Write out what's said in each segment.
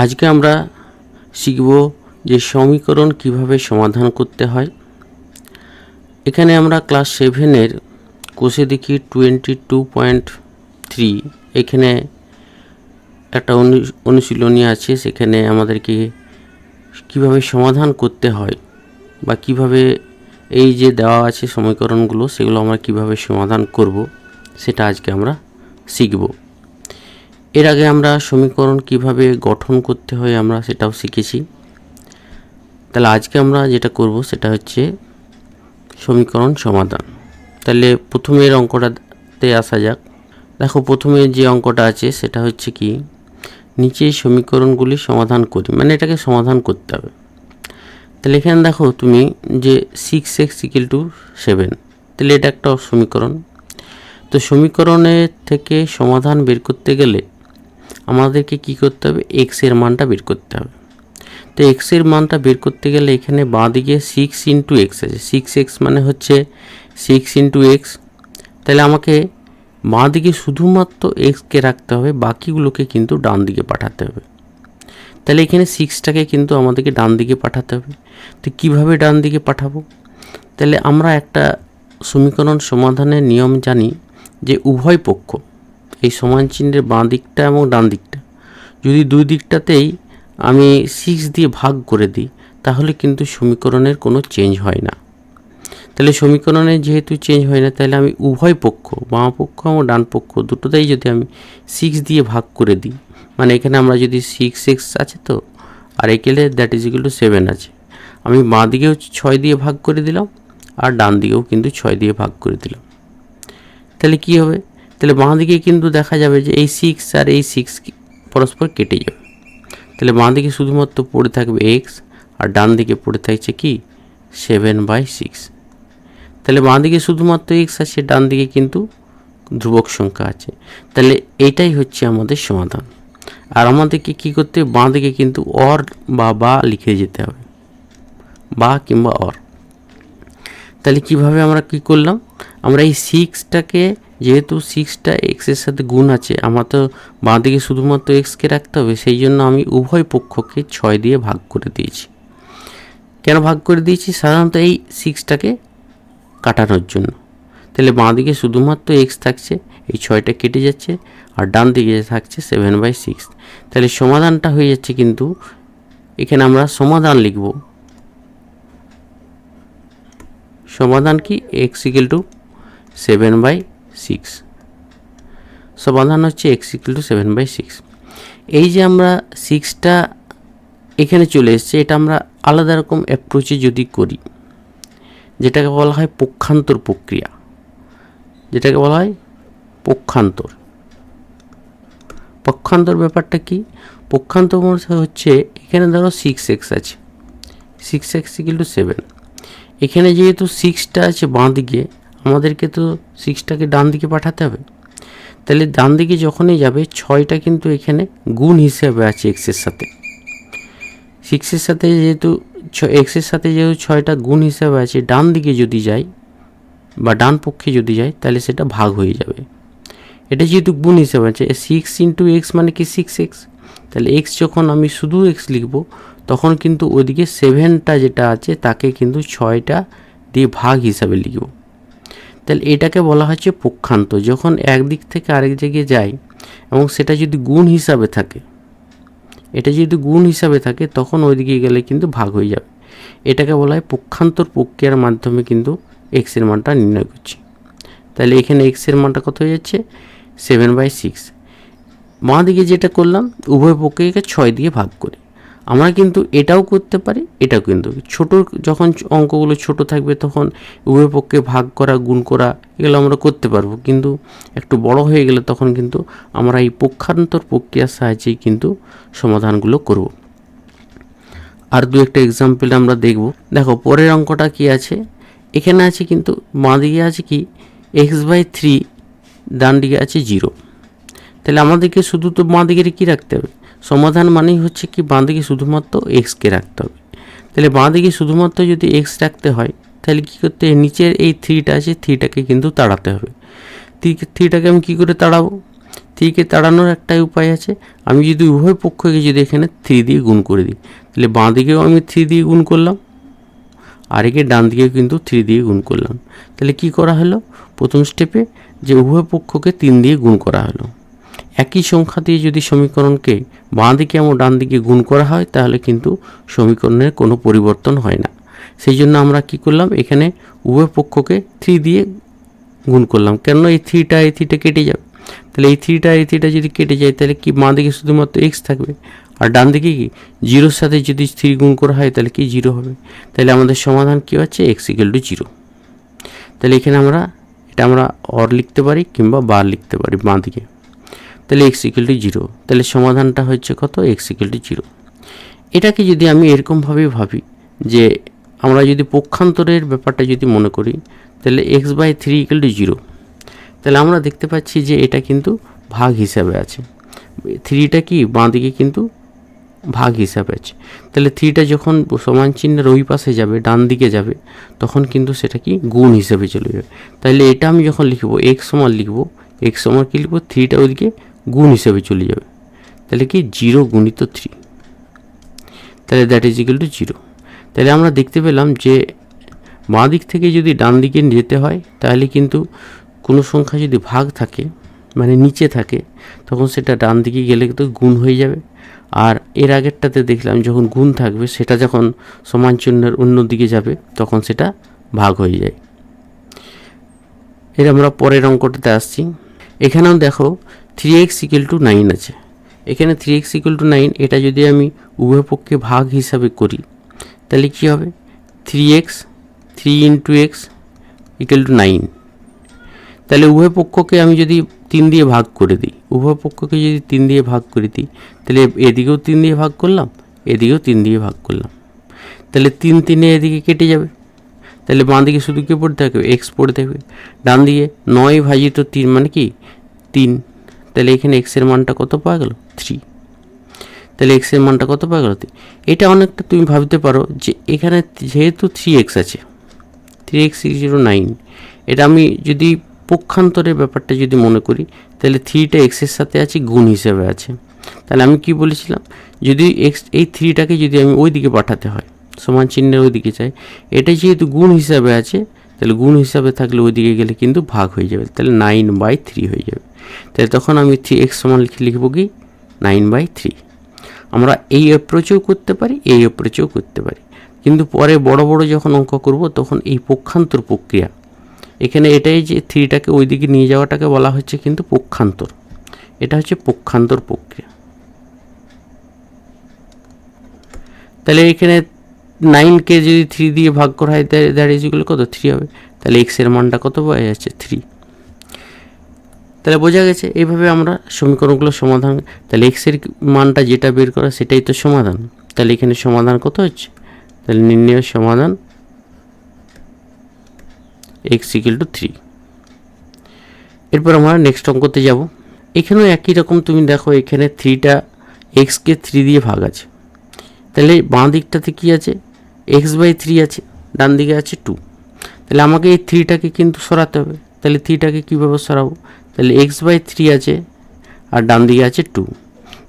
আজকে আমরা শিখব যে সমীকরণ কিভাবে সমাধান করতে হয়। এখানে আমরা ক্লাস 7-এর কোষে দেখি 22.3 এখানে একটা অনুশীলনী আছে, সেখানে আমাদেরকে কিভাবে সমাধান করতে হয় বা কিভাবে এই যে দেওয়া আছে সমীকরণগুলো সেগুলো আমরা কিভাবে সমাধান করব সেটা আজকে আমরা শিখব। এর আগে আমরা সমীকরণ কিভাবে গঠন করতে হয় আমরা সেটাও শিখেছি। তাহলে আজকে আমরা যেটা করব সেটা হচ্ছে সমীকরণ সমাধান। তাহলে প্রথমের অঙ্কটাতে আসা যাক। দেখো, প্রথমে যে অঙ্কটা আছে সেটা হচ্ছে কি, নিচে সমীকরণগুলি সমাধান করি, মানে এটাকে সমাধান করতে হবে। তাহলে এখানে দেখো তুমি যে 6x = 7, তাহলে এটা একটা সমীকরণ। তো সমীকরণের থেকে সমাধান বের করতে গেলে আমাদেরকে কি করতে হবে, x এর মানটা বের করতে হবে। তো x এর মানটা বের করতে গেলে এখানে বাঁ দিকে 6 × x আছে, 6x মানে হচ্ছে 6 × x। তাহলে আমাকে বাঁ দিকে শুধুমাত্র xকে রাখতে হবে, বাকিগুলোকে কিন্তু ডান দিকে পাঠাতে হবে। তাহলে এখানে 6টাকে কিন্তু আমাদেরকে ডান দিকে পাঠাতে হবে। তো কিভাবে ডান দিকে পাঠাবো? তাহলে আমরা একটা সমীকরণ সমাধানের নিয়ম জানি যে উভয় পক্ষ, এই সমান চিহ্নের বাঁ দিকটা এবং ডান দিকটা, যদি দুই দিকটাতেই আমি 6 দিয়ে ভাগ করে দিই তাহলে কিন্তু সমীকরণের কোনো চেঞ্জ হয় না। তাহলে সমীকরণের যেহেতু চেঞ্জ হয় না, তাহলে আমি উভয় পক্ষ, বাঁ পক্ষ এবং ডান পক্ষ দুটোতেই যদি আমি 6 দিয়ে ভাগ করে দিই, মানে এখানে আমরা যদি 6x আছে তো, আর এখানে দ্যাট ইজ ইকুয়াল টু 7 আছে, আমি বাঁ দিকেও 6 দিয়ে ভাগ করে দিলাম আর ডান দিকেও কিন্তু 6 দিয়ে ভাগ করে দিলাম। তাহলে কি হবে? তাহলে বাঁ দিকে কিন্তু দেখা যাবে যে এই 6 আর এই 6 পরস্পর কেটে যাবে। তাহলে বাঁ দিকে শুধুমাত্র পড়ে থাকবে x আর ডান দিকে পড়ে থাকছে কি 7/6। তাহলে বাঁ দিকে শুধুমাত্র x আছে, ডান দিকে কিন্তু ধ্রুবক সংখ্যা আছে। তাহলে এটাই হচ্ছে আমাদের সমাধান। আর আমাদেরকে কি করতে হবে, বাঁ দিকে কিন্তু অর বা লিখে যেতে হবে, বা কিংবা অর। তাহলে কিভাবে আমরা কি করলাম, আমরা এই 6টাকে, যেহেতু 6টা x এর সাথে গুণ আছে, আমার তো বাঁ দিকে শুধুমাত্র xকে রাখতে হবে, সেই জন্য আমি উভয় পক্ষকে 6 দিয়ে ভাগ করে দিয়েছি। কেন ভাগ করে দিয়েছি? সাধারণত এই 6টাকে কাটানোর জন্য। তাহলে বাঁ দিকে শুধুমাত্র x থাকছে, এই 6টা কেটে যাচ্ছে, আর ডান দিকে থাকছে 7/6। তাহলে সমাধানটা হয়ে যাচ্ছে, কিন্তু এখানে আমরা সমাধান লিখব, সমাধান কি x = 7/6। সমাধান হচ্ছে x = 7/6। এই যে আমরা 6টা এখানে চলে এসছে, এটা আমরা আলাদা রকম অ্যাপ্রোচে যদি করি, যেটাকে বলা হয় পক্ষান্তর প্রক্রিয়া, যেটাকে বলা হয় পক্ষান্তর। পক্ষান্তর ব্যাপারটা কি? পক্ষান্তর হচ্ছে, এখানে ধরো 6x আছে, 6x = 7। এখানে যেহেতু 6টা আছে বাঁ দিকে, আমাদেরকে তো 6টাকে ডান দিকে পাঠাতে হবে। তাহলে ডান দিকে যখনই যাবে 6টা কিন্তু এখানে গুণ হিসেবে আছে x এর সাথে, 6 এর সাথে যেহেতু x এর সাথে যেহেতু 6টা গুণ হিসেবে আছে, ডান দিকে যদি যাই বা ডান পক্ষে যদি যাই তাহলে সেটা ভাগ হয়ে যাবে। এটা যেহেতু গুণ হিসেবে আছে, 6 × x মানে কি 6x। তাহলে x যখন আমি শুধু x লিখব, তখন কিন্তু ওইদিকে 7টা যেটা আছে তাকে কিন্তু 6টা দিয়ে ভাগ হিসাবে লিখব। তাহলে এটাকে বলা হচ্ছে পক্ষান্ত। যখন একদিক থেকে আরেক জায়গায় যায় এবং সেটা যদি গুণ হিসাবে থাকে, এটা যদি গুণ হিসাবে থাকে তখন ওইদিকে গেলে কিন্তু ভাগ হয়ে যাবে। এটাকে বলা হয় পক্ষান্তর প্রক্রিয়ার মাধ্যমে কিন্তু x এর মানটা নির্ণয় করছি। তাহলে এখানে x এর মানটা কত হয়ে যাচ্ছে, 7/6। বাঁ দিকে যেটা করলাম, উভয় পক্ষকে 6 দিয়ে ভাগ করে। আমরা কিন্তু এটাও করতে পারি, এটাও কিন্তু ছোট, যখন অঙ্কগুলো ছোট থাকবে তখন উভয় পক্ষে ভাগ করা, গুণ করা, এগুলো আমরা করতে পারবো। কিন্তু একটু বড় হয়ে গেলে তখন কিন্তু আমরা এই পক্ষান্তর প্রক্রিয়ার সাহায্যেই কিন্তু সমাধানগুলো করব। আর দু একটা এক্সাম্পল আমরা দেখব। দেখো পরের অঙ্কটা কি আছে, এখানে আছে কিন্তু বাঁ দিকে আছে কি x/3, ডান দিকে আছে 0। তাহলে আমাদেরকে শুধু তো বাঁ দিকে কি রাখতে হবে, সমাধান মানেই হচ্ছে কি বাঁ দিকে শুধুমাত্র xকে রাখতে হবে। তাহলে বাঁ দিকে শুধুমাত্র যদি x রাখতে হয় তাহলে কী করতে হবে, নিচের এই 3টা আছে, 3টাকে কিন্তু তাড়াতে হবে। 3টাকে আমি কী করে তাড়াবো? 3কে তাড়ানোর একটাই উপায় আছে, আমি যদি উভয় পক্ষকে যদি এখানে 3 দিয়ে গুণ করে দিই, তাহলে বাঁ দিকেও আমি 3 দিয়ে গুণ করলাম, আর একে ডান দিকেও কিন্তু 3 দিয়ে গুণ করলাম। তাহলে কি করা হলো, প্রথম স্টেপে যে উভয় পক্ষকে 3 দিয়ে গুণ করা হলো। একই সংখ্যা দিয়ে যদি সমীকরণকে বাঁ দিকে এবং ডান দিকে গুণ করা হয় তাহলে কিন্তু সমীকরণের কোনো পরিবর্তন হয় না। সেই জন্য আমরা কি করলাম, এখানে উভয় পক্ষকে 3 দিয়ে গুণ করলাম, কেন এই 3টা কেটে যাবে। তাহলে এই 3টা যদি কেটে যায় তাহলে কি বাঁ দিকে শুধুমাত্র এক্স থাকবে, আর ডান দিকে কি 0-র সাথে যদি 3 গুণ করা হয় তাহলে কি 0 হবে। তাহলে আমাদের সমাধান কী হচ্ছে, এক্স ইকুয়াল টু 0। তাহলে এখানে আমরা অর লিখতে পারি কিংবা বার লিখতে পারি বাঁ দিকে। তাহলে এক্স ইকুয়াল টু 0, তাহলে সমাধানটা হচ্ছে কত, এক্স ইকুয়াল টু 0। এটাকে যদি আমি এরকমভাবেই ভাবি যে আমরা যদি পক্ষান্তরের ব্যাপারটা যদি মনে করি, তাহলে x/3 ইকুয়াল টু 0। তাহলে আমরা দেখতে পাচ্ছি যে এটা কিন্তু ভাগ হিসাবে আছে, 3টা কি বাঁ দিকে কিন্তু ভাগ হিসাবে আছে। তাহলে 3টা যখন সমান চিহ্নের ওই পাশে যাবে, ডান দিকে যাবে, তখন কিন্তু সেটা কি গুণ হিসেবে চলে যাবে। তাহলে এটা আমি যখন লিখবো এক্স সমান কি লিখবো, 3টা ওইদিকে গুণ হিসেবে চলে যাবে। তাহলে কি 0 গুণিত 3, তাহলে দ্যাট ইজ ইকুয়াল টু 0। তাহলে আমরা দেখতে পেলাম যে বাঁ দিক থেকে যদি ডান দিকে যেতে হয় তাহলে কিন্তু কোনো সংখ্যা যদি ভাগ থাকে মানে নিচে থাকে তখন সেটা ডান দিকে গেলে কিন্তু গুণ হয়ে যাবে, আর এর আগেরটাতে দেখলাম যখন গুণ থাকবে সেটা যখন সমান চিহ্নের অন্য দিকে যাবে তখন সেটা ভাগ হয়ে যায়। এর আমরা পরের অঙ্কটাতে আসছি। এখানেও দেখো 3x ইকুয়াল টু 9 আছে, এখানে 3x ইকুয়াল টু 9, এটা যদি আমি উভয় পক্ষে ভাগ হিসাবে করি তাহলে কী হবে, 3x 3 into x equal to 9। তাহলে উভয় পক্ষকে আমি যদি 3 দিয়ে ভাগ করে দিই, তাহলে এদিকেও 3 দিয়ে ভাগ করলাম, এদিকেও 3 দিয়ে ভাগ করলাম, তাহলে 3 3 এদিকে কেটে যাবে। তাহলে বাঁ দিকে শুধু কে পড়ে থাকবে, এক্স পড়ে থাকবে। ডান দিকে 9 ভাজিত 3 মানে কি 3, তাহলে এখানে এক্সের মানটা কত পাওয়া গেল, 3। তাহলে এক্সের মানটা কত পাওয়া গেল। এটা অনেকটা তুমি ভাবতে পারো যে এখানে যেহেতু 3x আছে, 3x = 9, এটা আমি যদি পক্ষান্তরের ব্যাপারটা যদি মনে করি তাহলে 3টা এক্সের সাথে আছে, গুণ হিসেবে আছে। তাহলে আমি কি বলেছিলাম, যদি এক্স এই 3টাকে যদি আমি ওই দিকে পাঠাতে হয়, সমান চিহ্নের ওই দিকে চাই, এটা যেহেতু গুণ হিসাবে আছে তাহলে গুণ হিসাবে থাকলে ওই দিকে গেলে কিন্তু ভাগ হয়ে যাবে, তাহলে 9/3 হয়ে যাবে। তাহলে তখন আমি 3x সমান লিখবো কি 9/3। আমরা এই অ্যাপ্রোচেও করতে পারি, এই অ্যাপ্রোচেও করতে পারি, কিন্তু পরে বড় বড় যখন অঙ্ক করব তখন এই পক্ষান্তর প্রক্রিয়া, এখানে এটাই যে 3টাকে ওই দিকে নিয়ে যাওয়াটাকে বলা হচ্ছে কিন্তু পক্ষান্তর, এটা হচ্ছে পক্ষান্তর প্রক্রিয়া। তাহলে এখানে 9কে যদি 3 দিয়ে ভাগ করা হয় দ্যাট ইজ ইকুয়াল কত, 3 হবে। তাহলে এক্সের মানটা কত পাওয়া যাচ্ছে, 3। তাহলে বোঝা গেছে এইভাবে আমরা সমীকরণগুলো সমাধান। তাহলে এক্সের মানটা যেটা বের করা সেটাই তো সমাধান। তাহলে এখানে সমাধান কত হচ্ছে, তাহলে নির্ণয় সমাধান এক্স ইকুয়াল টু 3। এরপর আমরা নেক্সট অঙ্কতে যাব। এখানেও একই রকম তুমি দেখো, এখানে 3টা এক্সকে 3 দিয়ে ভাগ আছে, তাহলে বাঁ দিকটাতে কী আছে, x/3 আছে, ডান দিকে আছে 2। তাহলে আমাকে এই 3টাকে কিন্তু সরাতে হবে, তাহলে 3টাকে কীভাবে সরাবো, তাহলে x/3 আছে আর ডান দিকে আছে 2।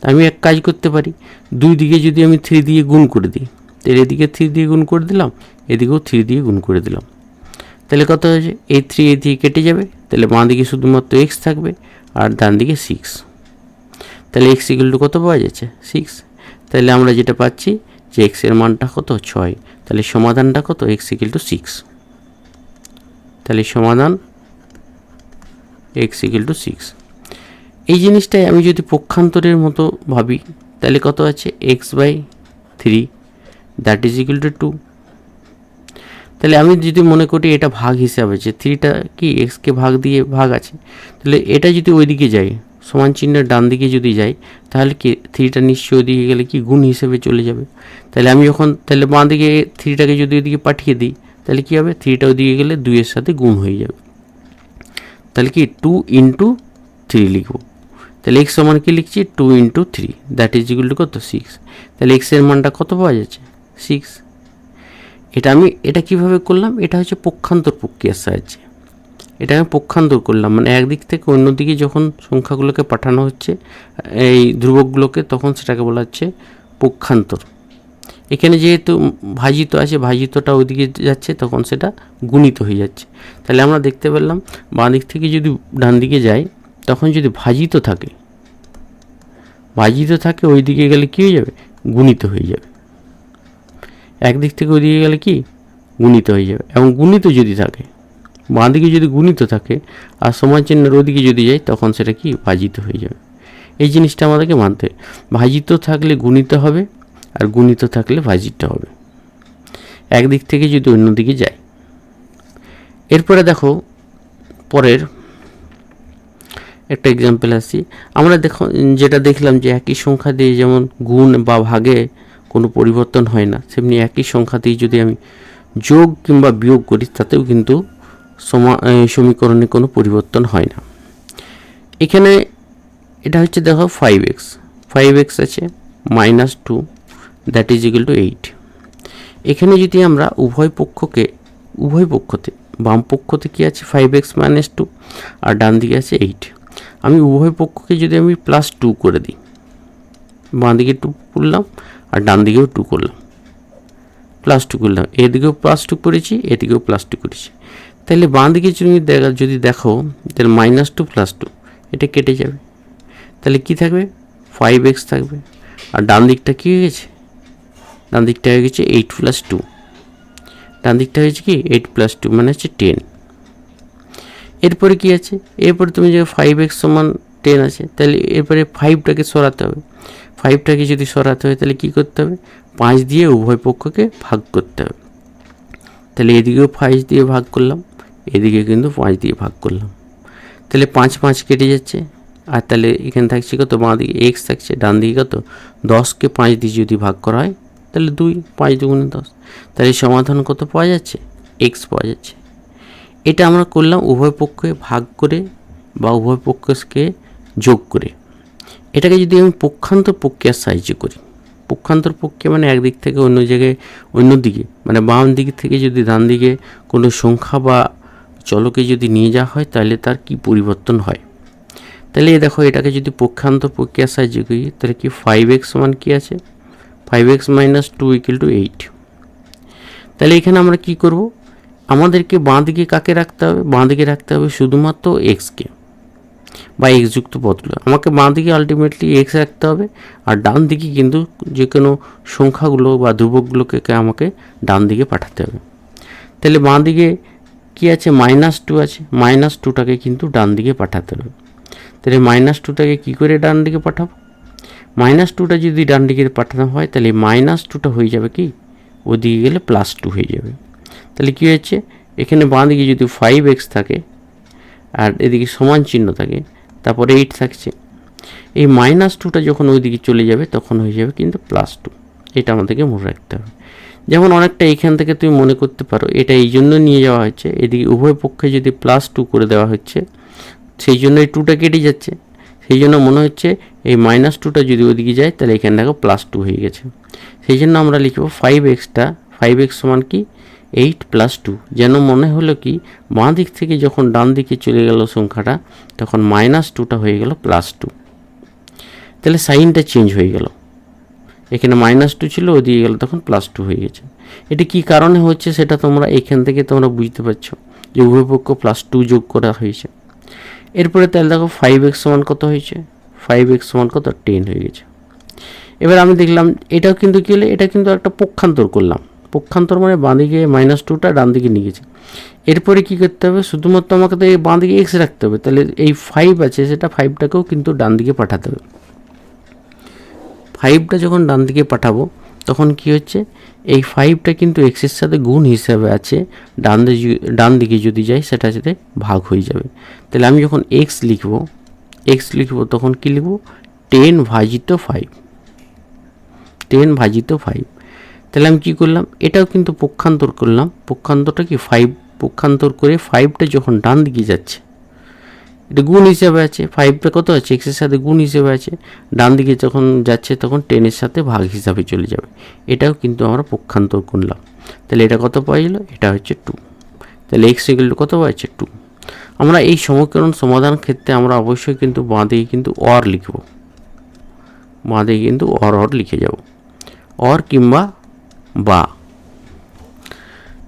আমি এক কাজ করতে পারি, দুই দিকে যদি আমি 3 দিয়ে গুণ করে দিই, তাহলে এদিকে 3 দিয়ে গুণ করে দিলাম, এদিকেও 3 দিয়ে গুণ করে দিলাম, তাহলে কত হয়েছে, এই 3 এই দিকে কেটে যাবে, তাহলে বাঁ দিকে শুধুমাত্র x থাকবে আর ডান দিকে 6। তাহলে x ইকুয়াল টু কত পাওয়া যাচ্ছে, 6। তাহলে আমরা যেটা পাচ্ছি যে x এর মানটা কত, 6। তাহলে সমাধানটা কত, x ইকুয়াল টু 6। তাহলে সমাধান x ইকুয়াল টু 6। এই জিনিসটাই আমি যদি পক্ষান্তরের মতো ভাবি তাহলে কত আছে, x/3 that is equal to 2। তাহলে আমি যদি মনে করি এটা ভাগ হিসাবে আছে, 3টা কি এক্সকে ভাগ দিয়ে ভাগ আছে, তাহলে এটা যদি ওইদিকে যায়, সমান চিহ্নের ডান দিকে যদি যাই তাহলে কি 3টা নিশ্চয়ই ওইদিকে গেলে কি গুণ হিসেবে চলে যাবে। তাহলে আমি যখন তাহলে বাঁ দিকে 3টাকে যদি ওইদিকে পাঠিয়ে দিই তাহলে কী হবে, 3টা ওইদিকে গেলে 2-এর সাথে গুণ হয়ে যাবে, তাহলে কি 2 × 3 লিখবো। তাহলে x সমান কি লিখছি, 2 × 3 দ্যাট ইজ ইকুয়াল টু কত, 6। তাহলে x এর মানটা কত পাওয়া যাচ্ছে, 6। এটা কিভাবে করলাম, এটা হচ্ছে পক্ষান্তর প্রক্রিয়ার সাহায্যে। এটা আমি পক্ষান্তর করলাম, মানে একদিক থেকে অন্য দিকে যখন সংখ্যাগুলোকে পাঠানো হচ্ছে এই ধ্রুবকগুলোকে, তখন সেটাকে বলা হচ্ছে পক্ষান্তর। এখানে যেহেতু ভাজিত আছে, ভাজিতটা ওইদিকে যাচ্ছে, তখন সেটা গুণিত হয়ে যাচ্ছে। তাহলে আমরা দেখতে পেলাম বাঁ দিক থেকে যদি ডান দিকে যায়, তখন যদি ভাজিত থাকে ওই দিকে গেলে কী হয়ে যাবে? গুণিত হয়ে যাবে। একদিক থেকে ওই দিকে গেলে কি গুণিত হয়ে যাবে। এবং গুণিত যদি থাকে, বাঁ দিকে যদি গুণিত থাকে আর সমান চিহ্নের ওদিকে যদি যায়, তখন সেটা কি ভাজিত হয়ে যাবে। এই জিনিসটা আমাদেরকে মানতে হবে। ভাজিত থাকলে গুণিত হবে, আর গুণিত থাকলে ভাজিত হবে, একদিক থেকে যদি অন্য দিকে যায়। এরপরে দেখো পরের একটা এক্সাম্পল আসছি। আমরা যেটা দেখলাম যে একই সংখ্যা দিয়ে যেমন গুণ বা ভাগে কোনো পরিবর্তন হয় না, সেমনি একই সংখ্যা দিয়ে যদি আমি যোগ কিংবা বিয়োগ করি, তাতেও কিন্তু সমীকরণে কোনো পরিবর্তন হয় না। এখানে এটা হচ্ছে দেখো 5x আছে -2 দ্যাট ইজ ইকুয়াল টু 8। এখানে যদি আমরা উভয় পক্ষতে বাম পক্ষতে কি আছে 5x - 2 আর ডান দিকে আছে 8, আমি উভয় পক্ষকে যদি আমি +2 করে দিই, বাঁ দিকে 2 করলাম আর ডান দিকেও 2 করলাম, +2 করলাম, এদিকেও +2 করেছি, এদিকেও +2 করেছি, তাহলে বাঁ দিকে যদি দেখো তাহলে -2 + 2 এটা কেটে যাবে, তাহলে কি থাকবে 5x থাকবে। আর ডান দিকটা কী হয়ে গেছে? ডান দিকটা হয়ে গেছে 8 + 2, ডান দিকটা হয়েছে কি 8 + 2 মানে হচ্ছে 10। এরপরে কি আছে? এরপরে তুমি যে 5x = 10 আছে, তাহলে এরপরে 5টাকে সরাতে হবে। 5টাকে যদি সরাতে হয় তাহলে কি করতে হবে? 5 দিয়ে উভয় পক্ষকে ভাগ করতে হবে। তাহলে এদিকেও 5 দিয়ে ভাগ করলাম, এদিকে কিন্তু 5 দিয়ে ভাগ করলাম, তাহলে 5 কেটে যাচ্ছে। আর তাহলে এখানে থাকছে কত? বাঁ দিকে x থাকছে, ডান দিকে কত? 10কে 5 দিয়ে যদি ভাগ করা হয় তাহলে 2, 5 × 10, তাহলে সমাধান কত পাওয়া যাচ্ছে? x পাওয়া যাচ্ছে। এটা আমরা করলাম উভয় পক্ষকে ভাগ করে বা উভয় পক্ষকে যোগ করে। এটাকে যদি আমি পক্ষান্তর প্রক্রিয়ার সাহায্যে করি, পক্ষান্তর প্রক্রিয়া মানে একদিক থেকে অন্য জায়গায় অন্যদিকে, মানে বাম দিক থেকে যদি ডান দিকে কোনো সংখ্যা বা চলকে যদি নিয়ে যাওয়া হয়, তাহলে তার কি পরিবর্তন হয়। তাহলে দেখো এটাকে যদি পক্ষান্তর প্রক্রিয়ার সাহায্যে করি, তাহলে কি 5x = কি আছে? 5x - 2 = 8। তাহলে এখানে আমরা কি করব? আমাদেরকে বাঁ দিকে কাকে রাখতে হবে? বাঁ দিকে রাখতে হবে শুধুমাত্র এক্সকে বা এক্স যুক্ত পদগুলো। আমাকে বাঁ দিকে আলটিমেটলি এক্স রাখতে হবে, আর ডান দিকে কিন্তু যে কোনো সংখ্যাগুলো বা ধ্রুবকগুলোকে আমাকে ডান দিকে পাঠাতে হবে। তাহলে বাঁ দিকে কি আছে? -2 আছে, -2টাকে কিন্তু ডান দিকে পাঠাতে হবে। তাহলে -2টাকে কী করে ডান দিকে পাঠাবো? -2টা যদি ডান দিকে পাঠানো হয়, তাহলে -2টা হয়ে যাবে কি ওদিকে গেলে +2 হয়ে যাবে। তাহলে কী হচ্ছে? এখানে বাঁ দিকে যদি 5x থাকে আর এদিকে সমান চিহ্ন থাকে, তারপরে 8 থাকছে, এই -2টা যখন ওইদিকে চলে যাবে তখন হয়ে যাবে কিন্তু +2। এটা আমাদেরকে মনে রাখতে হবে। যেমন অনেকটা এইখান থেকে তুমি মনে করতে পারো এটা এই জন্য নিয়ে যাওয়া হচ্ছে, এদিকে উভয় পক্ষে যদি +2 করে দেওয়া হচ্ছে, সেই জন্য এই 2টা কেটে যাচ্ছে, সেই জন্য মনে হচ্ছে এই -2টা যদি ওদিকে যায় তাহলে এখানে দেখো +2 হয়ে গেছে। সেই জন্য আমরা লিখব 5x = কি 8 + 2, যেন মনে হলো কি বাঁ দিক থেকে যখন ডান দিকে চলে গেল সংখ্যাটা, তখন -2টা হয়ে গেল +2। তাহলে সাইনটা চেঞ্জ হয়ে গেল, এখানে -2 ছিল, ওদিকে গেল তখন +2 হয়ে গেছে। এটি কি কারণে হচ্ছে সেটা তোমরা এখান থেকে তোমরা বুঝতে পারছো যে উভয় পক্ষ +2 যোগ করা হয়েছে। এরপরে তাহলে দেখো 5x = কত হয়েছে? 5x = কত? 10 হয়ে গেছে। এবার আমি দেখলাম এটাও কিন্তু কী হলো, এটা কিন্তু একটা পক্ষান্তর করলাম। পক্ষান্তর মানে বাঁ দিকে -2টা ডান দিকে নিয়ে গেছে। এরপরে কী করতে হবে? শুধুমাত্র আমাকে তো এই বাঁ দিকে x রাখতে হবে, তাহলে এই 5 আছে সেটা 5টাকেও কিন্তু ডান দিকে পাঠাতে হবে। 5টা যখন ডান দিকে পাঠাবো তখন কি হচ্ছে? এই 5টা কিন্তু এক্সের সাথে গুণ হিসাবে আছে, ডান দিকে যদি যাই সেটার সাথে ভাগ হয়ে যাবে। তাহলে আমি যখন x লিখব তখন কি লিখব? 10/5, 10/5। তাহলে আমি কী করলাম? এটাও কিন্তু পক্ষান্তর করলাম। পক্ষান্তরটা কি 5 পক্ষান্তর করে 5টা যখন ডান দিকে যাচ্ছে, এটা গুণ হিসেবে আছে, 5টা কত আছে? এক্সের সাথে গুণ হিসেবে আছে, ডান দিকে যখন যাচ্ছে তখন 10-এর সাথে ভাগ হিসাবে চলে যাবে। এটাও কিন্তু আমরা পক্ষান্তর করলাম। তাহলে এটা কত পাওয়া গেল? এটা হচ্ছে 2। তাহলে x = কত পাচ্ছে? 2। আমরা এই সমীকরণ সমাধান ক্ষেত্রে আমরা অবশ্যই কিন্তু বাঁ দিকে কিন্তু অর লিখব, বাঁ দিকে কিন্তু অর লিখে যাব, অর কিংবা বা।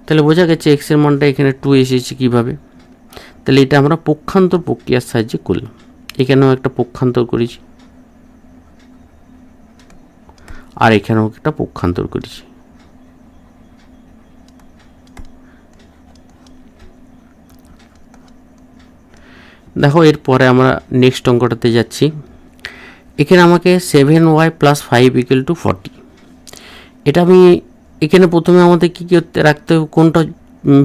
তাহলে বোঝা গেছে এক্সের মানটা এখানে 2 এসেছে কীভাবে। তাহলে এটা আমরা পক্ষান্তর প্রক্রিয়ার সাহায্যে করলাম। এখানেও একটা পক্ষান্তর করেছি আর এখানেও একটা পক্ষান্তর করেছি। দেখো এরপরে আমরা নেক্সট অঙ্কটাতে যাচ্ছি। এখানে আমাকে 7y + 5 = 40। এটা আমি এখানে প্রথমে আমাদের কী করতে রাখতে হবে, কোনটা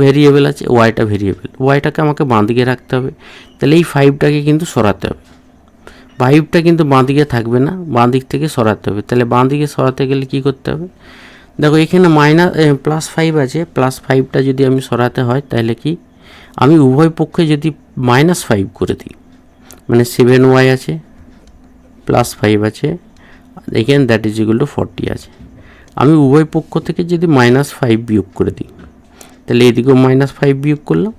ভেরিয়েবল আছে, ওয়াইটা ভেরিয়েবল, ওয়াইটাকে আমাকে বাঁ দিকে রাখতে হবে। তাহলে এই 5টাকে কিন্তু সরাতে হবে, 5টা কিন্তু বাঁ দিকে থাকবে না, বাঁ দিক থেকে সরাতে হবে। তাহলে বাঁ দিকে সরাতে গেলে কী করতে হবে, দেখো এখানে +5 আছে, +5টা যদি আমি সরাতে হয় তাহলে কি আমি উভয় পক্ষে যদি -5 করে দিই, মানে 7y আছে +5 আছে, এখানে দ্যাট ইজ ইকুয়াল টু 40 আছে। আমি উভয় পক্ষ থেকে যদি -5 বিয়োগ করে দিই, তাহলে এদিকেও -5 বিয়োগ করলাম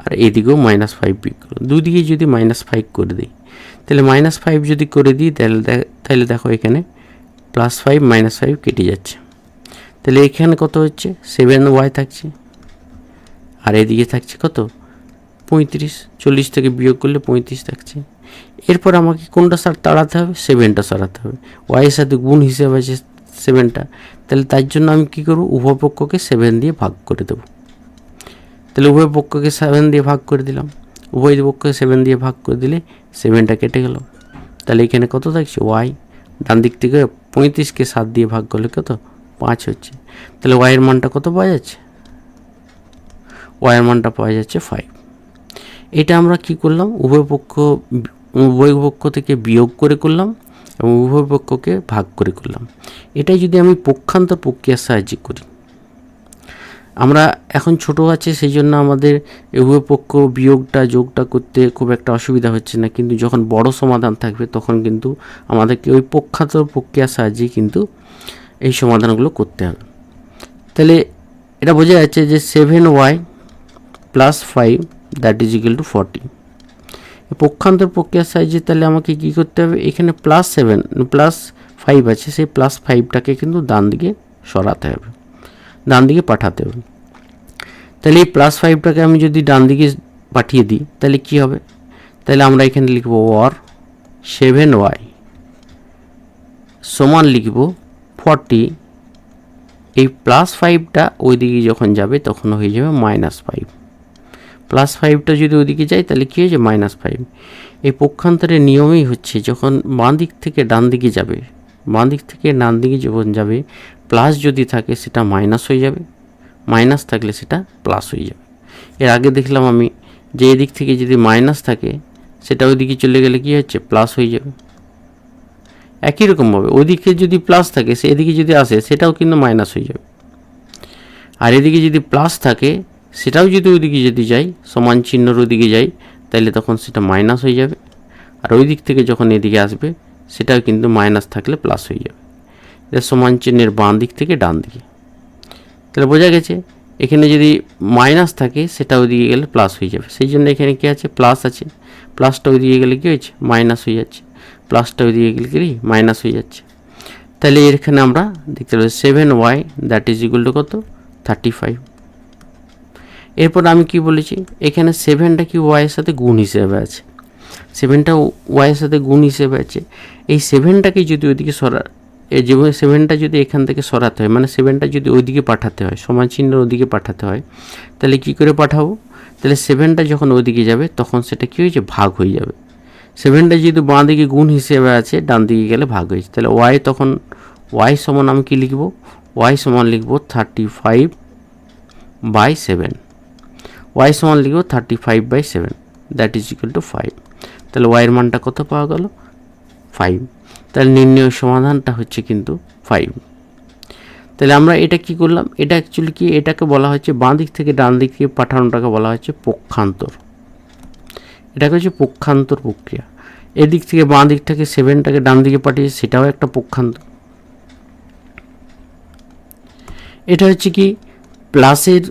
আর এদিকেও -5 বিয়োগ করলাম, দুদিকে যদি -5 করে দিই, তাহলে -5 যদি করে দিই তাহলে দেখো এখানে +5 -5 কেটে যাচ্ছে। তাহলে এখানে কত হচ্ছে, 7y থাকছে আর এদিকে থাকছে কত, 35। 40 থেকে বিয়োগ করলে 35 থাকছে। এরপর আমাকে কোনটা তাড়াতে হবে, 7টা সরাতে হবে। ওয়াইয়ের সাথে গুণ হিসেবে আছে 7টা, তাহলে তার জন্য আমি কী করব, উভয় পক্ষকে 7 দিয়ে ভাগ করে দেব। তাহলে উভয় পক্ষকে 7 দিয়ে ভাগ করে দিলাম, উভয় পক্ষকে 7 দিয়ে ভাগ করে দিলে 7টা কেটে গেল। তাহলে এখানে কত থাকছে, ওয়াই। ডান দিক থেকে 35কে 7 দিয়ে ভাগ করলে কত, 5 হচ্ছে। তাহলে ওয়াইয়ের মানটা কত পাওয়া যাচ্ছে, ওয়াইয়ের মানটা পাওয়া যাচ্ছে 5। এটা আমরা কি করলাম, উভয় পক্ষ থেকে বিয়োগ করে করলাম এবং উভয় পক্ষকে ভাগ করে করলাম। এটাই যদি আমি পক্ষান্তর প্রক্রিয়ার সাহায্যে করি, আমরা এখন ছোট আছে সেই জন্য আমাদের উভয় পক্ষ বিয়োগটা যোগটা করতে খুব একটা অসুবিধা হচ্ছে না, কিন্তু যখন বড় সমাধান থাকবে তখন কিন্তু আমাদেরকে ওই পক্ষান্তর প্রক্রিয়ার সাহায্যে কিন্তু এই সমাধানগুলো করতে হবে। তাহলে এটা বোঝা যাচ্ছে যে 7y + 5 that is equal to 40। পক্ষান্তর প্রক্রিয়ার সাহায্যে তাহলে আমাকে কী করতে হবে, এখানে +5 আছে, সেই +5টাকে কিন্তু ডান দিকে সরাতে হবে, ডান দিকে পাঠাতে হবে। তাহলে এই +5টাকে আমি যদি ডান দিকে পাঠিয়ে দিই তাহলে কি হবে, তাহলে আমরা এখানে লিখব অর 7y সমান লিখব 40। এই +5টা ওইদিকে যখন যাবে তখন হয়ে যাবে -5, +5টা যদি ওইদিকে যায় তাহলে কী হয়েছে, -5। এই পক্ষান্তরের নিয়মেই হচ্ছে যখন বাঁ দিক থেকে ডান দিকে যাবে, বাঁ দিক থেকে ডান দিকে যখন যাবে, প্লাস যদি থাকে সেটা মাইনাস হয়ে যাবে, মাইনাস থাকলে সেটা প্লাস হয়ে যাবে। এর আগে দেখলাম আমি যে এদিক থেকে যদি মাইনাস থাকে সেটা ওইদিকে চলে গেলে কী হচ্ছে, প্লাস হয়ে যাবে। একই রকমভাবে ওইদিকে যদি প্লাস থাকে সে এদিকে যদি আসে সেটাও কিন্তু মাইনাস হয়ে যাবে, আর এদিকে যদি প্লাস থাকে সেটাও যদি ওইদিকে যদি যাই, সমান চিহ্নর ওইদিকে যাই, তাহলে তখন সেটা মাইনাস হয়ে যাবে। আর ওই দিক থেকে যখন এদিকে আসবে সেটাও কিন্তু মাইনাস থাকলে প্লাস হয়ে যাবে। এটা সমান চিহ্নের বাঁ দিক থেকে ডান দিকে। তাহলে বোঝা গেছে এখানে যদি মাইনাস থাকে সেটা ওইদিকে গেলে প্লাস হয়ে যাবে, সেই জন্য এখানে কী আছে, প্লাস আছে, প্লাসটা ওইদিকে গেলে কী হয়েছে, মাইনাস হয়ে যাচ্ছে, প্লাসটা ওইদিকে গেলে কি মাইনাস হয়ে যাচ্ছে। তাহলে এখানে আমরা দেখতে পাচ্ছি 7y that is equal to কত, 35। এরপর আমি কি বলেছি, এখানে 7টা কি ওয়াইয়ের সাথে গুণ হিসেবে আছে, 7টা ওয়াইয়ের সাথে গুণ হিসেবে আছে। এই 7টাকে যদি ওইদিকে এই যে 7টা যদি এখান থেকে সরাতে হয়, মানে 7টা যদি ওইদিকে পাঠাতে হয়, সমান চিহ্ন ওইদিকে পাঠাতে হয়, তাহলে কি করে পাঠাবো, তাহলে 7টা যখন ওইদিকে যাবে তখন সেটা কী হয়েছে, ভাগ হয়ে যাবে। 7টা যেহেতু বাঁ দিকে গুণ হিসেবে আছে, ডান দিকে গেলে ভাগ হয়েছে, তাহলে ওয়াই তখন ওয়াই সমান আমি কি লিখব, ওয়াই সমান লিখব 35/7, ওয়াই সমান লিখব 35/7 দ্যাট ইজ ইকুয়াল টু 5। তাহলে ওয়াইয়ের মানটা কত পাওয়া গেল, 5। তাহলে নির্ণয় সমাধানটা হচ্ছে কিন্তু 5। তাহলে আমরা এটা কি করলাম, এটা অ্যাকচুয়ালি কি, এটাকে বলা হচ্ছে বাঁ দিক থেকে ডান দিকে পাঠানোটাকে বলা হচ্ছে পক্ষান্তর, এটাকে হচ্ছে পক্ষান্তর প্রক্রিয়া। এদিক থেকে বাঁ দিকটাকে 7টাকে ডান দিকে পাঠিয়েছে সেটাও একটা পক্ষান্তর। এটা হচ্ছে কি প্লাসের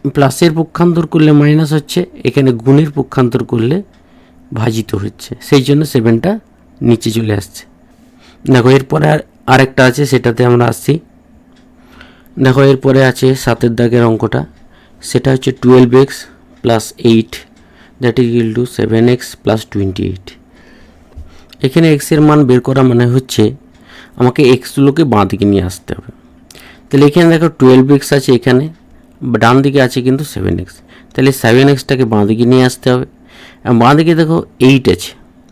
প্লাসের পক্ষান্তর করলে মাইনাস হচ্ছে, এখানে গুণের পক্ষান্তর করলে ভাজিত হচ্ছে, সেই জন্য 7টা নিচে চলে আসছে। দেখো এরপরে আরেকটা আছে, সেটাতে আমরা আসছি। দেখো এরপরে আছে 7 দাগের অঙ্কটা, সেটা হচ্ছে 12x plus 8 that is equal to 7x plus 28। এখানে x এর মান বের করা মানে হচ্ছে আমাকে এক্সগুলোকে বাঁ দিকে নিয়ে আসতে হবে। তাহলে এখানে দেখো 12x আছে, এখানে ডান দিকে আছে কিন্তু 7x, তাহলে 7xটাকে বাঁ দিকে নিয়ে আসতে হবে। এবং বাঁ দিকে দেখো 8 আছে,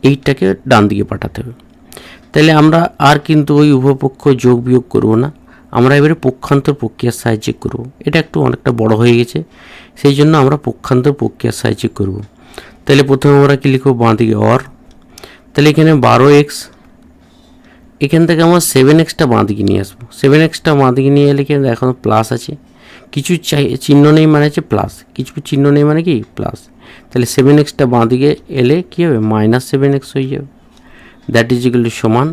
8টাকে ডান দিকে পাঠাতে হবে। তাহলে আমরা আর কিন্তু ওই উভয়পক্ষ যোগ বিয়োগ করবো না, আমরা এবারে পক্ষান্তর প্রক্রিয়ার সাহায্যে করব। এটা একটু অনেকটা বড় হয়ে গেছে, সেই জন্য আমরা পক্ষান্তর প্রক্রিয়ার সাহায্যে করব। তাহলে প্রথমে আমরা কি লিখব, বাঁ দিকে অর, তাহলে এখানে 12x, এখান থেকে আমরা 7xটা বাঁ দিকে নিয়ে আসবো। 7xটা বাঁ দিকে নিয়ে এলে কিন্তু এখন প্লাস আছে, কিছু চিহ্ন নেই মানে হচ্ছে প্লাস, কিছু চিহ্ন নেই মানে কি প্লাস। তাহলে 7xটা বাঁ দিকে এলে কী হবে, মাইনাস 7x হয়ে যাবে, দ্যাট ইজ ইকুয়াল টু সমান।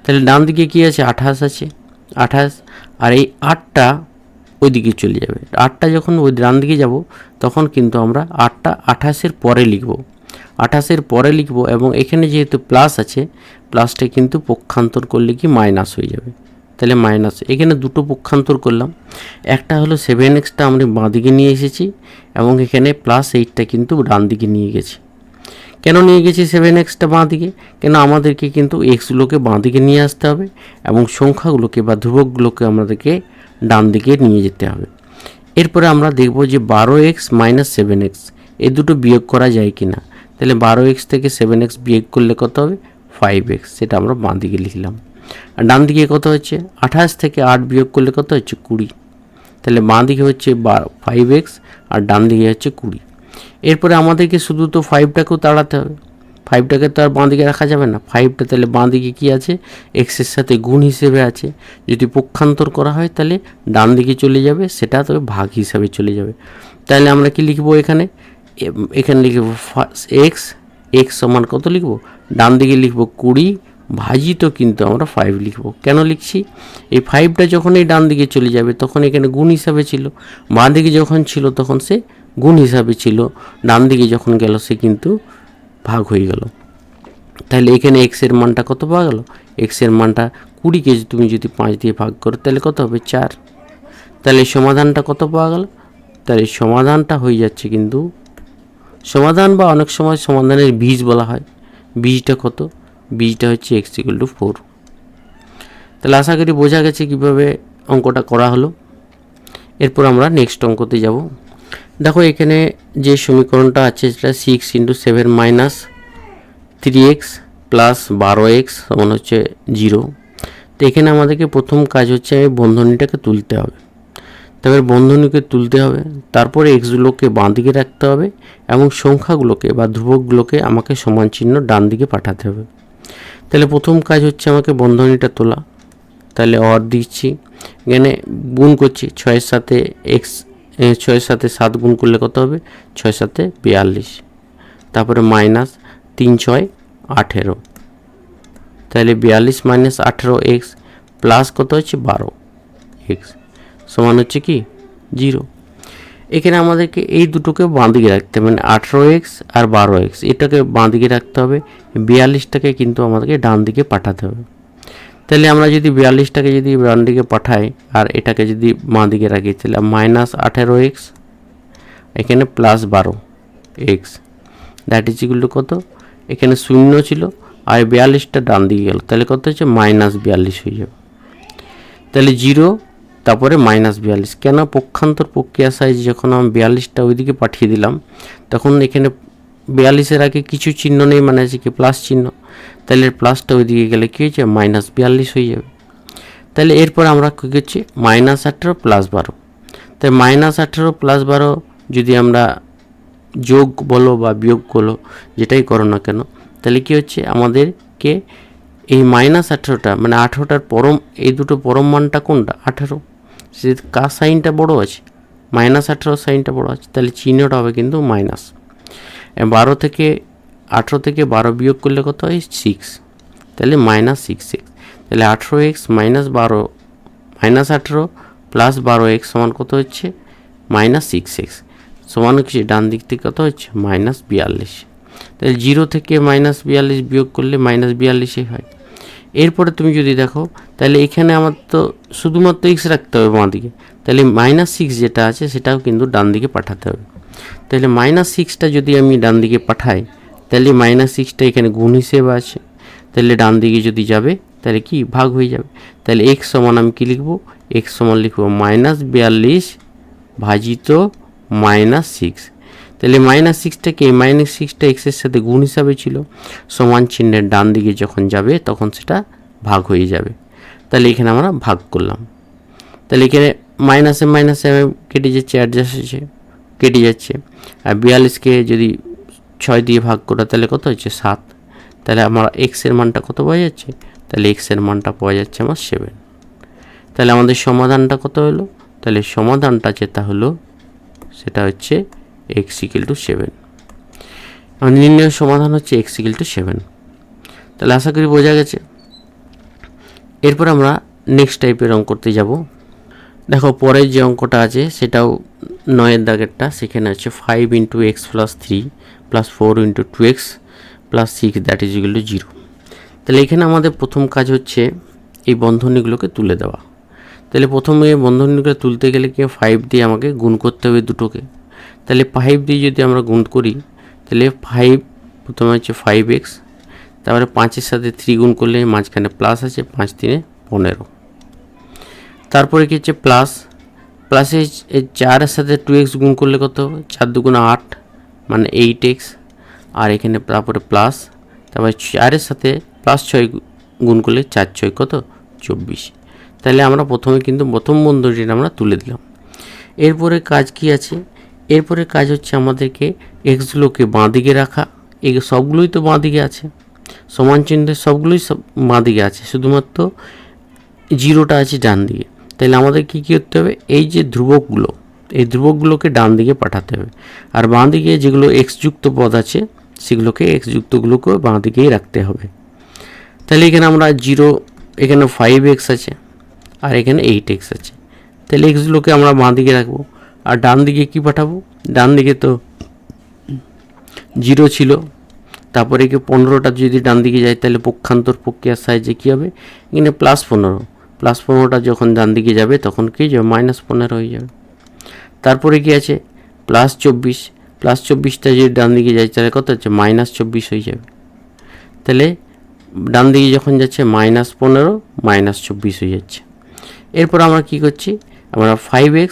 তাহলে ডান দিকে কী আছে, 28 আছে, 28, আর এই 8টা ওই দিকে চলে যাবে। 8টা যখন ওই ডান দিকে যাব তখন কিন্তু আমরা 8টা 28-এর পরে লিখব, 28-এর পরে লিখব। এবং এখানে যেহেতু প্লাস আছে, প্লাসটা কিন্তু পক্ষান্তর করলে কি মাইনাস হয়ে যাবে। তাহলে মাইনাস, এখানে দুটো পক্ষান্তর করলাম, একটা হলো 7xটা আমরা বাঁ দিকে নিয়ে এসেছি, এবং এখানে প্লাস 8টা কিন্তু ডান দিকে নিয়ে গেছি। কেন নিয়ে গেছি 7xটা বাঁ দিকে, কেন আমাদেরকে কিন্তু এক্সগুলোকে বাঁ দিকে নিয়ে আসতে হবে, এবং সংখ্যাগুলোকে বা ধ্রুবকগুলোকে আমাদেরকে ডান দিকে নিয়ে যেতে হবে। এরপরে আমরা দেখব যে 12x মাইনাস 7x এই দুটো বিয়োগ করা যায় কি না। তাহলে 12x থেকে 7x বিয়োগ করলে কত হবে, 5x, সেটা আমরা বাঁ দিকে লিখলাম। আর ডান দিকে কত হচ্ছে, 28 থেকে 8 বিয়োগ করলে কত হচ্ছে, 20। তাহলে বাঁ দিকে হচ্ছে 5x আর ডান দিকে হচ্ছে 20। এরপরে আমাদেরকে শুধু তো 5টাকেও তাড়াতে হবে, 5টাকে তো আর বাঁ দিকে রাখা যাবে না। 5টা তাহলে বাঁ দিকে কী আছে, এক্সের সাথে গুণ হিসেবে আছে, যদি পক্ষান্তর করা হয় তাহলে ডান দিকে চলে যাবে, সেটা তবে ভাগ হিসাবে চলে যাবে। তাহলে আমরা কি লিখবো, এখানে লিখব x সমান কত লিখব, ডান দিকে লিখব 20 ভাজিত কিন্তু আমরা 5 লিখব। কেন লিখছি, এই 5টা যখন এই ডান দিকে চলে যাবে তখন এখানে গুণ হিসাবে ছিল, বাঁ দিকে যখন ছিল তখন সে গুণ হিসাবে ছিল, ডান দিকে যখন গেল সে কিন্তু ভাগ হয়ে গেল। তাহলে এখানে x এর মানটা কত পাওয়া গেল, x এর মানটা 20কে তুমি যদি 5 দিয়ে ভাগ করো তাহলে কত হবে, 4। তাহলে সমাধানটা কত পাওয়া গেল, তাহলে সমাধানটা হয়ে যাচ্ছে কিন্তু সমাধান, বা অনেক সময় সমাধানের বীজ বলা হয়। বীজটা কত, বীজটা হচ্ছে x = 4। তাহলে আশা করি বোঝা গেছে কীভাবে অঙ্কটা করা হলো। এরপর আমরা নেক্সট অঙ্কতে যাব। দেখো এখানে যে সমীকরণটা আছে সেটা 6 × 7 মাইনাস 3x প্লাস 12x সমান হচ্ছে 0। তো এখানে আমাদেরকে প্রথম কাজ হচ্ছে বন্ধনীটাকে তুলতে হবে। তবে বন্ধনীকে তুলতে হবে, তারপরে এক্সগুলোকে বাঁ দিকে রাখতে হবে, এবং সংখ্যাগুলোকে বা ধ্রুবকগুলোকে আমাকে সমান চিহ্ন ডান দিকে পাঠাতে হবে। তাহলে প্রথম কাজ হচ্ছে আমাকে বন্ধনীটা তোলা। তাহলে অর দিচ্ছি, এখানে গুণ করছি 6-এর সাথে এক্স, 6-এর সাথে 7 গুণ করলে কত হবে, 6-এর সাথে 42, তারপরে মাইনাস 3 × 6 = 18। তাহলে 42 মাইনাস 18x প্লাস কত হচ্ছে 12x সমান হচ্ছে কি 0। এখানে আমাদেরকে এই দুটোকে বাঁ দিকে রাখতে হবে, মানে 18x আর 12x এটাকে বাঁ দিকে রাখতে হবে, 42টাকে কিন্তু আমাদেরকে ডান দিকে পাঠাতে হবে। তাহলে আমরা যদি 42টাকে যদি ডান দিকে পাঠাই আর এটাকে যদি বাঁ দিকে রাখি, তাহলে মাইনাস 18x এখানে plus 12x that is equal to কত, এখানে 0 ছিল আর 42টা ডান দিকে গেল, তাহলে কত হচ্ছে মাইনাস 42 হয়ে যাবে। তাহলে 0 তারপরে মাইনাস 42, কেন পক্ষান্তর প্রক্রিয়া সাইজ যখন আমি 42টা ওইদিকে পাঠিয়ে দিলাম তখন এখানে 42-এর আগে কিছু চিহ্ন নেই মানে আছে কি প্লাস চিহ্ন, তাহলে প্লাসটা ওইদিকে গেলে কী হয়েছে মাইনাস 42 হয়ে যাবে। তাহলে এরপর আমরা কী করছি মাইনাস 18 প্লাস 12, তাই মাইনাস 18 প্লাস 12 যদি আমরা যোগ বলো বা বিয়োগ বলো যেটাই করো না কেন, তাহলে কী হচ্ছে আমাদেরকে এই মাইনাস 18টা মানে 18টার পরম, এই দুটো পরম মানটা কোনটা 18, সে কার সাইনটা বড় আছে, মাইনাস 18 সাইনটা বড় আছে, তাহলে চিহ্নটা হবে কিন্তু মাইনাস। 18 থেকে 12 বিয়োগ করলে কত হয় 6, তাহলে মাইনাস 6x। তাহলে 18x মাইনাস 18 প্লাস 12x সমান কত হচ্ছে মাইনাস 6x। সমান হচ্ছে ডান দিক থেকে কত হচ্ছে -42। তাহলে 0 থেকে -42 বিয়োগ করলে -42 হয়। এরপরে তুমি যদি দেখো তাহলে এখানে আমার তো শুধুমাত্র x রাখতে হবে বাঁ দিকে, তাহলে -6 যেটা আছে সেটাও কিন্তু ডান দিকে পাঠাতে হবে। তাহলে -6টা যদি আমি ডান দিকে পাঠাই তাহলে -6টা এখানে গুণ হিসেবে আছে, তাহলে ডান দিকে যদি যাবে তাহলে কি ভাগ হয়ে যাবে। তাহলে x সমান আমি কি লিখব, x সমান লিখব -42 ভাজিত -6। তাহলে -6টাকে -6টা এক্সের সাথে গুণ হিসাবে ছিল, সমান চিহ্নের ডান দিকে যখন যাবে তখন সেটা ভাগ হয়ে যাবে। তাহলে এখানে আমরা ভাগ করলাম, তাহলে এখানে মাইনাসে মাইনাসে কেটে যাচ্ছে, অ্যাডজাস্ট হচ্ছে কেটে যাচ্ছে। আর 42কে যদি 6 দিয়ে ভাগ করা তাহলে কত হচ্ছে 7। তাহলে আমার এক্সের মানটা কত পাওয়া যাচ্ছে, তাহলে এক্সের মানটা পাওয়া যাচ্ছে আমার 7। তাহলে আমাদের সমাধানটা কত হলো, তাহলে সমাধানটা যেটা হলো সেটা হচ্ছে x = 7। আমাদের নির্ণয় সমাধান হচ্ছে x = 7। তাহলে আশা করি বোঝা গেছে। এরপর আমরা নেক্সট টাইপের অঙ্ক করতে যাব। দেখো পরের যে অঙ্কটা আছে সেটাও 9-এর দাগেরটা, সেখানে আছে 5 × x + 3 + 4 × 2x + 6 = 0। তাহলে এখানে আমাদের প্রথম কাজ হচ্ছে এই বন্ধনীগুলোকে তুলে দেওয়া। তাহলে প্রথমে বন্ধনীগুলো তুলতে গেলে কি 5 দিয়ে আমাকে গুণ করতে হবে দুটোকে। তাহলে 5 দিয়ে যদি আমরা গুণ করি তাহলে 5 প্রথমে হচ্ছে 5x, তারপরে 5-এর সাথে 3 গুণ করলে মাঝখানে প্লাস আছে, 5 × 3 = 15। তারপরে কি হচ্ছে প্লাসে 4-এর সাথে 2x গুণ করলে কত হবে, 4 × 2 = 8 মানে 8x। আর এখানে তারপরে প্লাস, তারপরে 4-এর সাথে +6 গুণ করলে 4 × 6 কত 24। তাহলে আমরা প্রথমে কিন্তু প্রথম বন্ধনীটা আমরা তুলে দিলাম। এরপরে কাজ কি আছে, এরপরে কাজ হচ্ছে আমাদেরকে এক্সগুলোকে বাঁ দিকে রাখা। এই সবগুলোই তো বাঁ দিকে আছে, সমান চিহ্নের সবগুলোই বাঁ দিকে আছে, শুধুমাত্র 0টা আছে ডান দিকে। তাহলে আমাদের কি করতে হবে, এই যে ধ্রুবকগুলো এই ধ্রুবকগুলোকে ডান দিকে পাঠাতে হবে, আর বাঁ দিকে যেগুলো x যুক্ত পদ আছে সেগুলোকে x যুক্তগুলোকে বাঁ দিকেই রাখতে হবে। তাহলে এখানে আমরা 0, এখানে 5x আছে আর এখানে 8x আছে, তাহলে এক্সগুলোকে আমরা বাঁ দিকে রাখবো। আর ডান দিকে কি পাঠাবো, ডান দিকে তো 0 ছিল, তারপরে কি 15টা যদি ডান দিকে যায় তাহলে পক্ষান্তর প্রক্রিয়ার সাহায্যে কী হবে, এখানে +15টা যখন ডান দিকে যাবে তখন কি যাবে -15 হয়ে যাবে। তারপরে কি আছে +24টা যদি ডান দিকে যায় তাহলে কত হচ্ছে -24 হয়ে যাবে। তাহলে ডান দিকে যখন যাচ্ছে -15 -24 হয়ে যাচ্ছে। এরপর আমরা কি করছি, আমরা 5x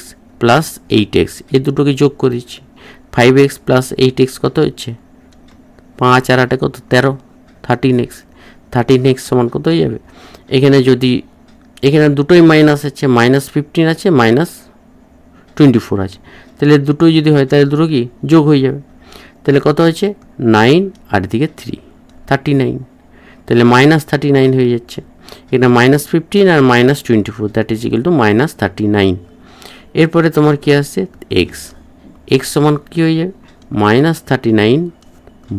+ 8x এই দুটোকে যোগ করে দিচ্ছি। 5x + 8x কত হচ্ছে 5 আর 8 কত 13, 13x সমান কত হয়ে যাবে। এখানে যদি এখানে দুটোই মাইনাস আছে, -15 আছে -24 আছে, তাহলে দুটোই যদি হয় তাহলে দুটো কি যোগ হয়ে যাবে। তাহলে কত হচ্ছে 9 আর দিকে 3 39, তাহলে -39 হয়ে যাচ্ছে। এখানে -15 আর -24 = -39। এরপরে তোমার কি আসছে x সমান কি হয়ে যাবে -39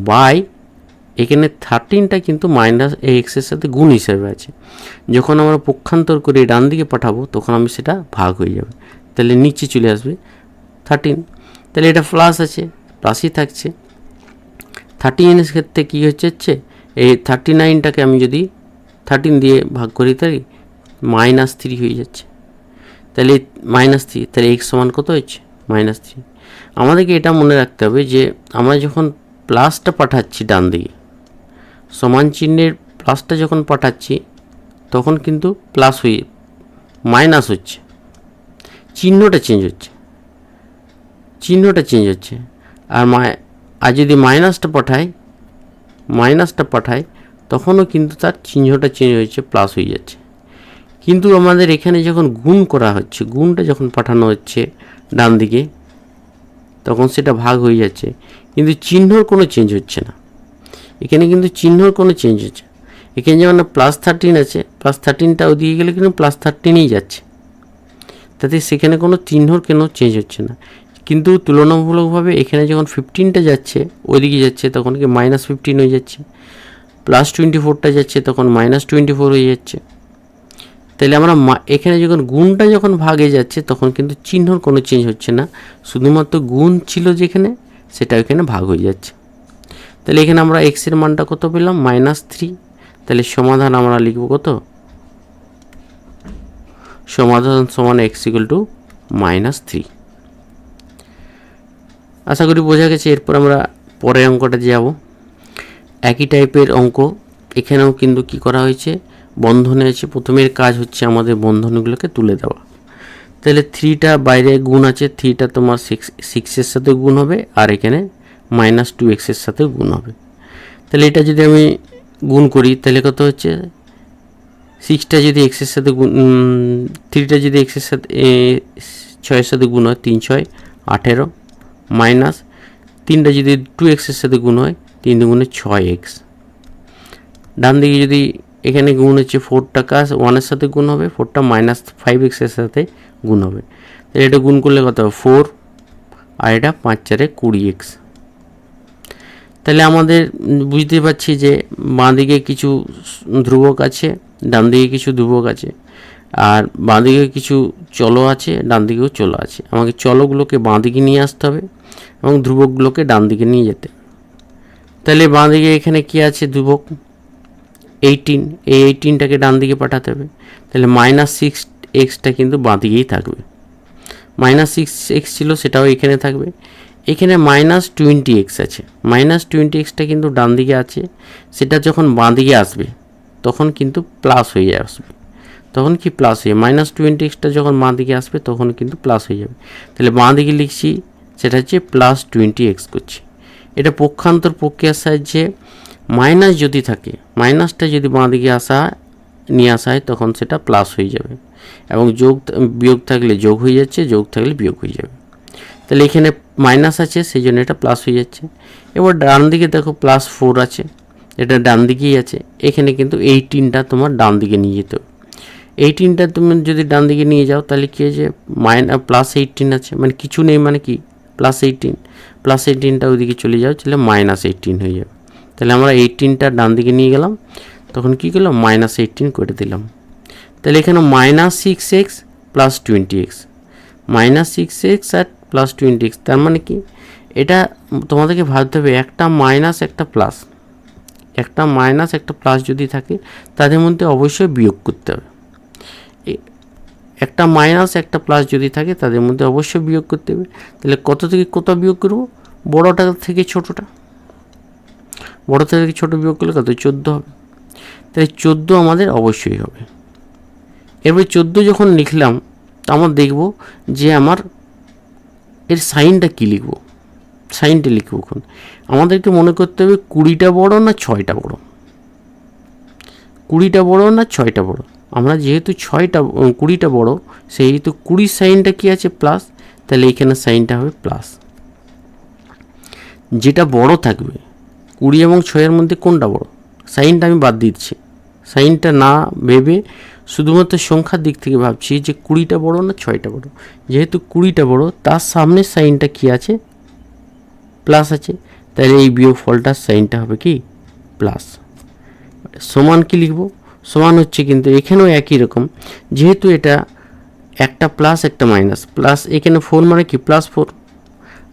বাই এখানে 13টা কিন্তু x এর সাথে গুণ হিসেবে আছে, যখন আমরা পক্ষান্তর করে ডান দিকে পাঠাবো তখন আমি সেটা ভাগ হয়ে যাবে, তাহলে নিচে চলে আসবে 13। তাহলে এটা প্লাস আছে, প্লাসই থাকছে। 13 এর ক্ষেত্রে কী হচ্ছে এই 39টাকে আমি যদি 13 দিয়ে ভাগ করি তাহলে -3 হয়ে যাচ্ছে, তাহলে -3, তাহলে x সমান কত হচ্ছে -3। আমাদেরকে এটা মনে রাখতে হবে যে আমরা যখন প্লাসটা পাঠাচ্ছি ডান দিকে, সমান চিহ্নের প্লাসটা যখন পাঠাচ্ছি তখন কিন্তু প্লাস হয়ে মাইনাস হচ্ছে, চিহ্নটা চেঞ্জ হচ্ছে। আর যদি মাইনাসটা পাঠাই তখনও কিন্তু তার চিহ্নটা চেঞ্জ হয়েছে, প্লাস হয়ে যাচ্ছে। কিন্তু আমাদের এখানে যখন গুণ করা হচ্ছে, গুণটা যখন পাঠানো হচ্ছে ডান দিকে তখন সেটা ভাগ হয়ে যাচ্ছে, কিন্তু চিহ্নর কোনো চেঞ্জ হচ্ছে না। এখানে কিন্তু চিহ্নর কোনো চেঞ্জ হচ্ছে, এখানে যেমন +13 আছে, +13টা ওদিকে গেলে কিন্তু +13ই যাচ্ছে, তাতে সেখানে কোনো চিহ্নর কোনো চেঞ্জ হচ্ছে না। কিন্তু তুলনামূলকভাবে এখানে যখন 15টা যাচ্ছে ওইদিকে যাচ্ছে তখন কি -15 হয়ে যাচ্ছে, +24টা যাচ্ছে তখন -24 হয়ে যাচ্ছে। তাহলে আমরা এখানে যখন গুণটা যখন ভাগে যাচ্ছে তখন কিন্তু চিহ্নর কোনো চেঞ্জ হচ্ছে না, শুধুমাত্র গুণ ছিল যেখানে সেটা ওইখানে ভাগ হয়ে যাচ্ছে। তাহলে এখানে আমরা এক্সের মানটা কত পেলাম? -3। তাহলে সমাধান আমরা লিখব কত? সমাধান সমান x = -3। আশা করি বোঝা গেছে। এরপর আমরা পরের অঙ্কটা যাব। একই টাইপের অঙ্ক, এখানেও কিন্তু কি করা হয়েছে? বন্ধনে আছে। প্রথমের কাজ হচ্ছে আমাদের বন্ধনীগুলোকে তুলে দেওয়া। তাহলে 3টা বাইরে গুণ আছে, 3টা তোমার 6-এর সাথে গুণ হবে, আর এখানে -2x এর সাথে গুণ হবে। তাহলে এটা যদি আমি গুণ করি তাহলে কত হচ্ছে? 6টা যদি x এর সাথে গুণ, 3টা যদি x এর সাথে 6-এর সাথে গুণ হয়, 3 6 18, মাইনাস 3টা যদি 2x এর সাথে গুণ হয়, 3 দুগুণে 6x। ডান দিকে যদি এখানে গুণ হচ্ছে 4টা কাজ 1-এর সাথে গুণ হবে, 4টা -5x এর সাথে গুণ হবে। তাহলে এটা গুণ করলে কত হবে? 4, আর এটা 5 4 20x। তাহলে আমাদের বুঝতে পারছি যে বাঁ দিকে কিছু ধ্রুবক আছে, ডান দিকে কিছু ধ্রুবক আছে, আর বাঁ দিকে কিছু চল আছে, ডান দিকেও চল আছে। আমাকে চলগুলোকে বাঁ দিকে নিয়ে আসতে হবে এবং ধ্রুবকগুলোকে ডান দিকে নিয়ে যেতে। তাহলে বাঁ দিকে এখানে কি আছে? ধ্রুবক 18, এই 18টাকে ডান দিকে পাঠাতে হবে। তাহলে -6xটা কিন্তু বাঁ দিকেই থাকবে। -6x ছিল, সেটাও এখানে থাকবে। এখানে -20x আছে, -20xটা কিন্তু ডান দিকে আছে, সেটা যখন বাঁ দিকে আসবে তখন কিন্তু প্লাস হয়ে আসবে। তখন কি প্লাস হয়ে -20xটা যখন বাঁ দিকে আসবে তখন কিন্তু প্লাস হয়ে যাবে। তাহলে বাঁ দিকে লিখছি, সেটা হচ্ছে +20x করছি। এটা পক্ষান্তর প্রক্রিয়ার সাহায্যে মাইনাস যদি থাকে, মাইনাসটা যদি বাঁ দিকে নিয়ে আসা হয় তখন সেটা প্লাস হয়ে যাবে, এবং বিয়োগ থাকলে যোগ হয়ে যাচ্ছে, যোগ থাকলে বিয়োগ হয়ে যাবে। তাহলে এখানে মাইনাস আছে, সেই জন্য এটা প্লাস হয়ে যাচ্ছে। এবার ডান দিকে দেখো +4 আছে, এটা ডান দিকেই আছে। এখানে কিন্তু 18টা তোমার ডান দিকে নিয়ে যেতে হবে। 18টা তুমি যদি ডান দিকে নিয়ে যাও তাহলে কি হয়েছে? +18 আছে, মানে কিছু নেই, মানে কি +18টা ওইদিকে চলে যাও, তাহলে -18 হয়ে যাবে। তাহলে আমরা 18টা ডান দিকে নিয়ে গেলাম, তখন কী করলাম? -18 করে দিলাম। তাহলে এখানে -6x + 20x, -6x আর +20x, তার মানে কি? এটা তোমাদেরকে ভাবতে হবে, একটা মাইনাস একটা প্লাস, একটা মাইনাস একটা প্লাস যদি থাকে তাদের মধ্যে অবশ্যই বিয়োগ করতে হবে। একটা মাইনাস একটা প্লাস যদি থাকে তাদের মধ্যে অবশ্যই বিয়োগ করতে হবে। তাহলে কত থেকে কত বিয়োগ করব? বড়টা থেকে ছোটটা, বড় থেকে ছোট বিয়োগ করলে কত? 14 হবে। তাহলে 14 আমাদের অবশ্যই হবে। এরপর 14 যখন লিখলাম, আমরা দেখব যে আমার এর সাইনটা কী লিখব। সাইনটা লিখব এখন আমাদেরকে মনে করতে হবে 20টা বড় না 6টা বড়, 20টা বড় না 6টা বড়। আমরা যেহেতু 20টা বড়, সেহেতু 20 সাইনটা কি আছে? প্লাস। তাহলে এখানে সাইনটা হবে প্লাস। যেটা বড় থাকবে 20 এবং 6-এর মধ্যে কোনটা বড়? সাইনটা আমি বাদ দিচ্ছি, সাইনটা না ভেবে শুধুমাত্র সংখ্যার দিক থেকে ভাবছি যে 20টা বড় না 6টা বড়। যেহেতু 20টা বড়, তার সামনের সাইনটা কি আছে? প্লাস আছে। তাহলে এই বিয়োগ ফলটার সাইনটা হবে কি? প্লাস। সমান কি লিখব? সমান হচ্ছে কিন্তু এখানেও একই রকম, যেহেতু এটা একটা প্লাস একটা মাইনাস, প্লাস এখানে 4 মানে কি? +4,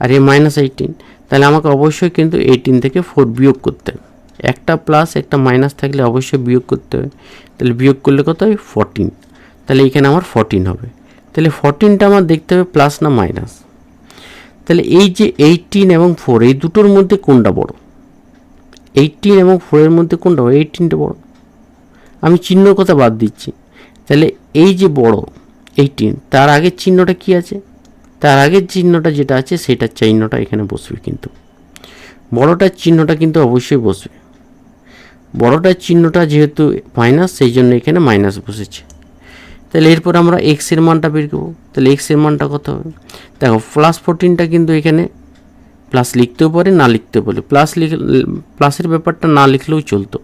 আর এ -18, তাহলে আমাকে অবশ্যই কিন্তু 18 থেকে 4 বিয়োগ করতে হবে। একটা প্লাস একটা মাইনাস থাকলে অবশ্যই বিয়োগ করতে হবে। তাহলে বিয়োগ করলে কত হয়? 14। তাহলে এখানে আমার 14 হবে। তাহলে 14টা আমার দেখতে হবে প্লাস না মাইনাস। তাহলে এই যে 18 এবং 4, এই দুটোর মধ্যে কোনটা বড়? 18 এবং 4-এর মধ্যে কোনটা বড়? 18টা বড়। আমি চিহ্ন কথা বাদ দিচ্ছি। তাহলে এই যে বড় 18, তার আগের চিহ্নটা কি আছে? তার আগের চিহ্নটা যেটা আছে সেটার চিহ্নটা এখানে বসবে, কিন্তু বড়টার চিহ্নটা কিন্তু অবশ্যই বসবে। বড়টার চিহ্নটা যেহেতু মাইনাস, সেই জন্য এখানে মাইনাস বসেছে। তাহলে এরপর আমরা এক্সের মানটা বের করব। তাহলে এক্সের মানটা কত হবে? দেখো +14টা কিন্তু এখানে প্লাস লিখতেও পারে, না লিখতেও পারে। প্লাসের ব্যাপারটা না লিখলেও চলতো।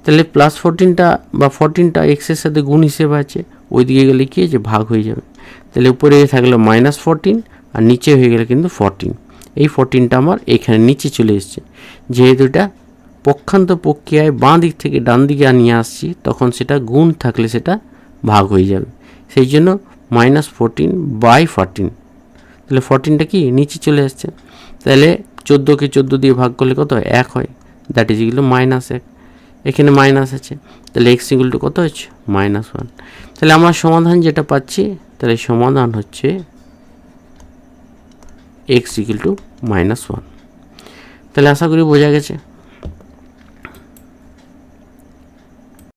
তাহলে +14টা বা 14টা এক্সের সাথে গুণ হিসেবে আছে, ওই দিকে গেলে কি যে ভাগ হয়ে যাবে। তাহলে উপরে থাকলো -14 আর নিচে হয়ে গেলে কিন্তু 14। এই 14টা আমার এখানে নিচে চলে এসছে। যেহেতু এটা পক্ষান্তর প্রক্রিয়ায় বাঁ দিক থেকে ডান দিকে নিয়ে আসছি, তখন সেটা গুণ থাকলে সেটা ভাগ হয়ে যাবে, সেই জন্য -14/14, তাহলে 14টা কি নিচে চলে আসছে, তাহলে 14কে 14 দিয়ে ভাগ করলে কত 1 হয়, দ্যাট ইজ ইকুয়াল টু -1, এখানে মাইনাস আছে, তাহলে x ইকুয়াল টু কত হচ্ছে -1। তাহলে আমরা সমাধান যেটা পাচ্ছি, তাহলে সমাধান হচ্ছে x ইকুয়াল টু -1। তাহলে আশা করি বোঝা গেছে।